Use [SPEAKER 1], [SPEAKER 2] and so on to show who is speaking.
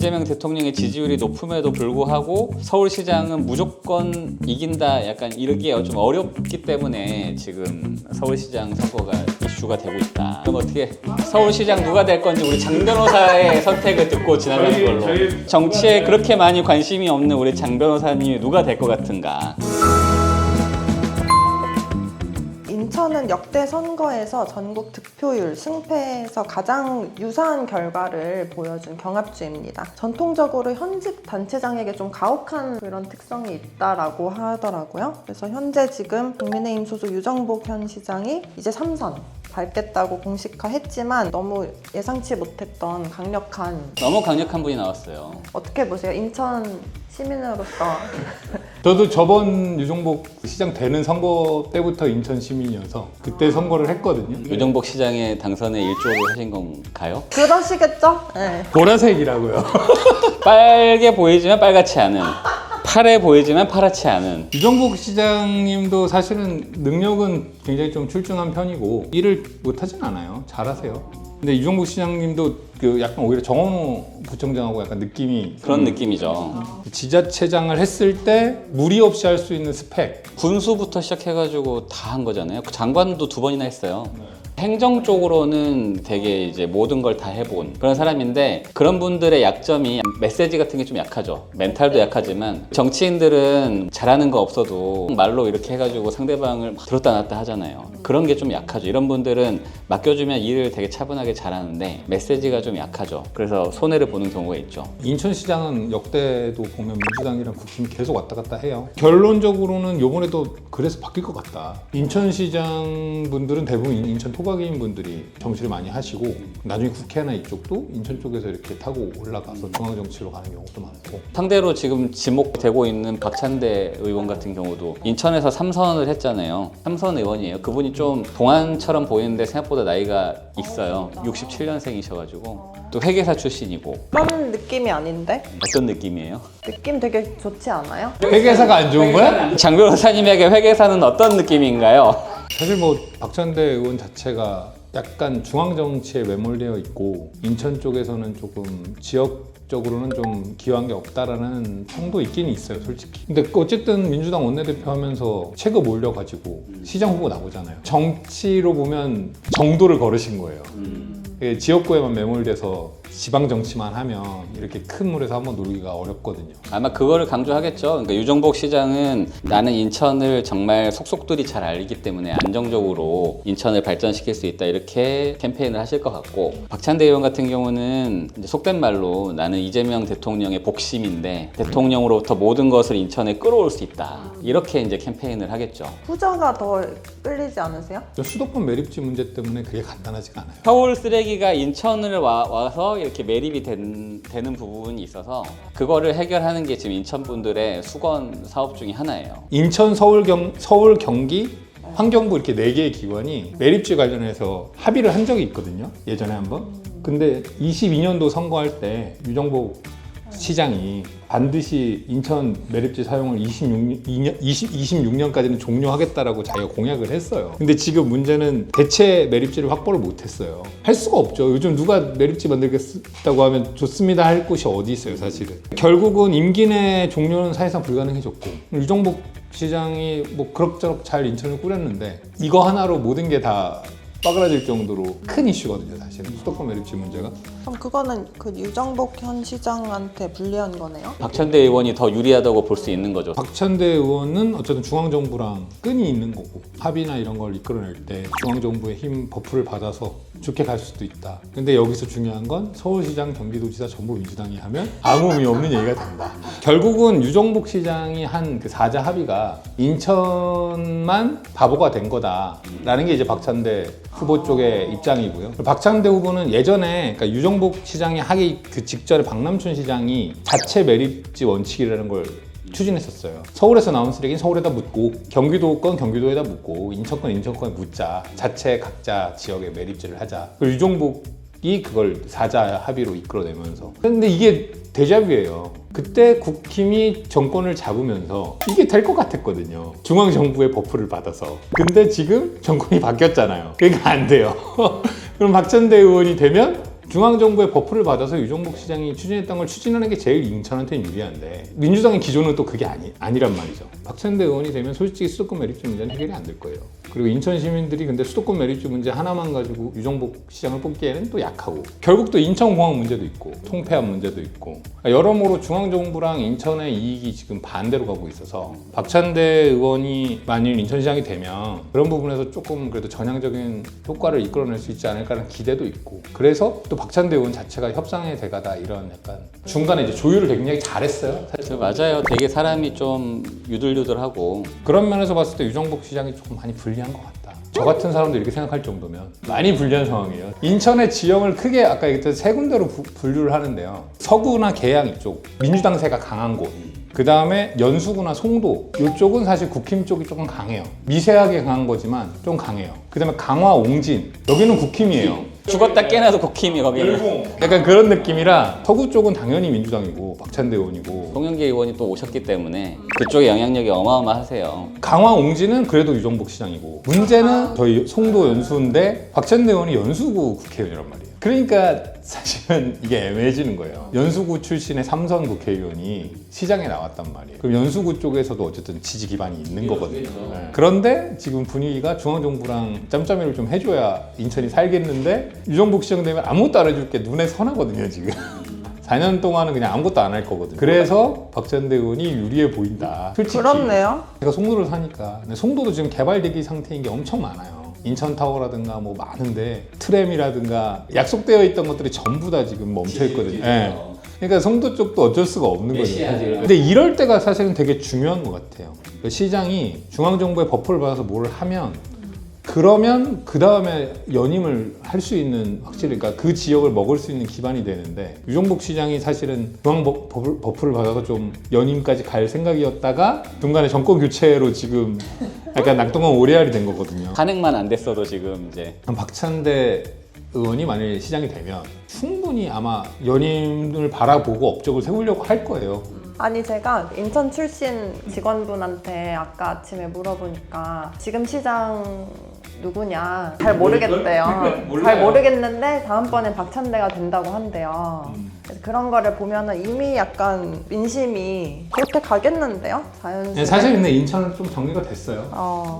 [SPEAKER 1] 이재명 대통령의 지지율이 높음에도 불구하고 서울시장은 무조건 이긴다 약간 이러기가 좀 어렵기 때문에 지금 서울시장 선거가 이슈가 되고 있다. 그럼 어떻게 서울시장 누가 될 건지 우리 장 변호사의 선택을 듣고 지나가는 걸로. 정치에 그렇게 많이 관심이 없는 우리 장 변호사님이 누가 될 것 같은가.
[SPEAKER 2] 인천은 역대 선거에서 전국 득표율, 승패에서 가장 유사한 결과를 보여준 경합주입니다. 전통적으로 현직 단체장에게 좀 가혹한 그런 특성이 있다라고 하더라고요. 그래서 현재 지금 국민의힘 소속 유정복 현 시장이 이제 3선 밟겠다고 공식화했지만 너무 예상치 못했던 강력한
[SPEAKER 1] 너무 강력한 분이 나왔어요.
[SPEAKER 2] 어떻게 보세요? 인천 시민으로서
[SPEAKER 3] 저도 저번 유정복 시장 되는 선거 때부터 인천 시민이어서 그때 선거를 했거든요.
[SPEAKER 1] 유정복 시장의 당선에 일조를 하신 건가요?
[SPEAKER 2] 그러시겠죠? 네.
[SPEAKER 3] 보라색이라고요.
[SPEAKER 1] 빨개 보이지만 빨갛지 않은, 파래 보이지만 파랗지 않은.
[SPEAKER 3] 유정복 시장님도 사실은 능력은 굉장히 좀 출중한 편이고 일을 못하진 않아요. 잘하세요. 근데 유정복 시장님도 그 약간 오히려 정원호 부청장하고 약간 느낌이
[SPEAKER 1] 그런 느낌이죠.
[SPEAKER 3] 지자체장을 했을 때 무리 없이 할 수 있는 스펙.
[SPEAKER 1] 군수부터 시작해가지고 다 한 거잖아요. 장관도 2번이나 했어요. 행정 쪽으로는 되게 이제 모든 걸 다 해본 그런 사람인데, 그런 분들의 약점이 메시지 같은 게 좀 약하죠. 멘탈도 약하지만 정치인들은 잘하는 거 없어도 말로 이렇게 해가지고 상대방을 막 들었다 놨다 하잖아요. 그런 게 좀 약하죠. 이런 분들은 맡겨주면 일을 되게 차분하게 잘하는데 메시지가 좀 약하죠. 그래서 손해를 보는 경우가 있죠.
[SPEAKER 3] 인천시장은 역대도 보면 민주당이랑 국힘이 계속 왔다 갔다 해요. 결론적으로는 요번에도 그래서 바뀔 것 같다. 인천시장 분들은 대부분 인천 토박이인 분들이 정치를 많이 하시고, 나중에 국회나 이쪽도 인천 쪽에서 이렇게 타고 올라가서 중앙정치로 가는 경우도 많고.
[SPEAKER 1] 상대로 지금 지목되고 있는 박찬대 의원 같은 경우도 인천에서 3선을 했잖아요. 3선 의원이에요. 그분이 좀 동안처럼 보이는데 생각보다 나이가 있어요. 67년생이셔가지고 또 회계사 출신이고.
[SPEAKER 2] 그런 느낌이 아닌데?
[SPEAKER 1] 어떤 느낌이에요?
[SPEAKER 2] 느낌 되게 좋지 않아요?
[SPEAKER 3] 회계사가 안 좋은 거야?
[SPEAKER 1] 장 변호사님에게 회계사는 어떤 느낌인가요?
[SPEAKER 3] 사실 뭐 박찬대 의원 자체가 약간 중앙정치에 매몰되어 있고, 인천 쪽에서는 조금 지역적으로는 좀 기여한 게 없다라는 평도 있긴 있어요, 솔직히. 근데 어쨌든 민주당 원내대표 하면서 체급 올려가지고 시장 후보 나오잖아요. 정치로 보면 정도를 걸으신 거예요. 지역구에만 매몰돼서 지방 정치만 하면 이렇게 큰 물에서 한번 놀기가 어렵거든요.
[SPEAKER 1] 아마 그거를 강조하겠죠. 그러니까 유정복 시장은 나는 인천을 정말 속속들이 잘 알기 때문에 안정적으로 인천을 발전시킬 수 있다, 이렇게 캠페인을 하실 것 같고, 박찬대 의원 같은 경우는 이제 속된 말로 나는 이재명 대통령의 복심인데 대통령으로부터 모든 것을 인천에 끌어올 수 있다, 이렇게 이제 캠페인을 하겠죠.
[SPEAKER 2] 후자가 더 끌리지 않으세요?
[SPEAKER 3] 수도권 매립지 문제 때문에 그게 간단하지가 않아요.
[SPEAKER 1] 서울 쓰레기가 인천을 와서 이렇게 매립이 되는 부분이 있어서 그거를 해결하는 게 지금 인천 분들의 수건 사업 중에 하나예요.
[SPEAKER 3] 인천, 서울, 경기, 환경부 이렇게 4개의 기관이 매립지 관련해서 합의를 한 적이 있거든요. 예전에 한번. 근데 22년도 선거할 때 유정복 시장이 반드시 인천 매립지 사용을 26년까지는 종료하겠다라고 자기가 공약을 했어요. 근데 지금 문제는 대체 매립지를 확보를 못했어요. 할 수가 없죠. 요즘 누가 매립지 만들겠다고 하면 좋습니다 할 곳이 어디 있어요, 사실은. 결국은 임기 내 종료는 사실상 불가능해졌고, 유정복 시장이 뭐 그럭저럭 잘 인천을 꾸렸는데 이거 하나로 모든 게 다 빠그라질 정도로 큰 이슈거든요, 사실은 수도권 매립지 문제가.
[SPEAKER 2] 그럼 그거는 그 유정복 현 시장한테 불리한 거네요?
[SPEAKER 1] 박찬대 의원이 더 유리하다고 볼 수 있는 거죠.
[SPEAKER 3] 박찬대 의원은 어쨌든 중앙정부랑 끈이 있는 거고, 합의나 이런 걸 이끌어낼 때 중앙정부의 힘, 버프를 받아서 좋게 갈 수도 있다. 근데 여기서 중요한 건 서울시장, 경기도지사 전부 민주당이 하면 아무 의미 없는 얘기가 된다. 결국은 유정복 시장이 한 그 4자 합의가 인천만 바보가 된 거다라는 게 이제 박찬대 후보 쪽의 입장이고요. 박찬대 후보는 예전에, 그러니까 유정복 시장이 하기 그 직전에 박남춘 시장이 자체 매립지 원칙이라는 걸 추진했었어요. 서울에서 나온 쓰레기는 서울에다 묻고, 경기도 건 경기도에다 묻고, 인천 건 인천권에 묻자. 자체 각자 지역에 매립지를 하자. 그리고 유정복이 그걸 4자 합의로 이끌어내면서. 근데 이게 데자뷰예요. 그때 국힘이 정권을 잡으면서 이게 될 것 같았거든요. 중앙정부의 버프를 받아서. 근데 지금 정권이 바뀌었잖아요. 그러니까 안 돼요. 그럼 박찬대 의원이 되면 중앙정부의 버프를 받아서 유정복 시장이 추진했던 걸 추진하는 게 제일 인천한테는 유리한데 민주당의 기조는 또 그게 아니란 말이죠. 박찬대 의원이 되면 솔직히 수도권 매립지 문제는 해결이 안 될 거예요. 그리고 인천 시민들이 근데 수도권 매립지 문제 하나만 가지고 유정복 시장을 뽑기에는 또 약하고 결국 또 인천공항 문제도 있고 통폐합 문제도 있고 여러모로 중앙정부랑 인천의 이익이 지금 반대로 가고 있어서 박찬대 의원이 만일 인천시장이 되면 그런 부분에서 조금 그래도 전향적인 효과를 이끌어낼 수 있지 않을까라는 기대도 있고 그래서 또 박찬대 의원 자체가 협상의 대가다 이런 약간 중간에 이제 조율을 굉장히 잘했어요. 사실.
[SPEAKER 1] 맞아요. 되게 사람이 좀 유들유들하고
[SPEAKER 3] 그런 면에서 봤을 때 유정복 시장이 조금 많이 불리한 것 같다. 저 같은 사람도 이렇게 생각할 정도면 많이 불리한 상황이에요. 인천의 지형을 크게 아까 얘기했던 세 군데로 분류를 하는데요. 서구나 계양 이쪽 민주당세가 강한 곳. 그 다음에 연수구나 송도 이쪽은 사실 국힘 쪽이 조금 강해요. 미세하게 강한 거지만 좀 강해요. 그 다음에 강화 옹진 여기는 국힘이에요.
[SPEAKER 1] 죽었다 깨나도 국힘이 거기는.
[SPEAKER 3] 약간 그런 느낌이라 서구 쪽은 당연히 민주당이고 박찬대 의원이고
[SPEAKER 1] 송영길 의원이 또 오셨기 때문에 그쪽의 영향력이 어마어마하세요.
[SPEAKER 3] 강화 옹진은 그래도 유정복 시장이고 문제는 저희 송도 연수인데 박찬대 의원이 연수구 국회의원이란 말이에요. 그러니까 사실은 이게 애매해지는 거예요. 연수구 출신의 삼선 국회의원이 시장에 나왔단 말이에요. 그럼 연수구 쪽에서도 어쨌든 지지 기반이 있는 거거든요. 네. 그런데 지금 분위기가 중앙정부랑 짬짬이를 좀 해줘야 인천이 살겠는데 유정복 시장 되면 아무것도 안 해줄 게 눈에 선하거든요 지금. 4년 동안은 그냥 아무것도 안 할 거거든요. 그래서 박찬대 의원이 유리해 보인다. 솔직히
[SPEAKER 2] 그렇네요.
[SPEAKER 3] 제가 송도를 사니까 근데 송도도 지금 개발 대기 상태인 게 엄청 많아요. 인천타워라든가 뭐 많은데 트램이라든가 약속되어 있던 것들이 전부 다 지금 멈춰 있거든요. 네. 그러니까 송도 쪽도 어쩔 수가 없는 거죠. 사실. 근데 이럴 때가 사실은 되게 중요한 것 같아요. 그러니까 시장이 중앙정부의 버프를 받아서 뭘 하면 그러면 그 다음에 연임을 할 수 있는 확실히 그러니까 그 지역을 먹을 수 있는 기반이 되는데 유정복 시장이 사실은 중앙 버프를 받아서 좀 연임까지 갈 생각이었다가 중간에 정권 교체로 지금 약간 낙동강 오리알이 된 거거든요.
[SPEAKER 1] 탄핵만 안 됐어도 지금 이제
[SPEAKER 3] 박찬대 의원이 만일 시장이 되면 충분히 아마 연임을 바라보고 업적을 세우려고 할 거예요.
[SPEAKER 2] 아니 제가 인천 출신 직원분한테 아까 아침에 물어보니까 지금 시장 누구냐 잘 모르겠대요. 잘 모르겠는데 다음번엔 박찬대가 된다고 한대요. 그래서 그런 거를 보면은 이미 약간 민심이 그렇게 가겠는데요? 자연스레.
[SPEAKER 3] 사실 근데 인천은 좀 정리가 됐어요.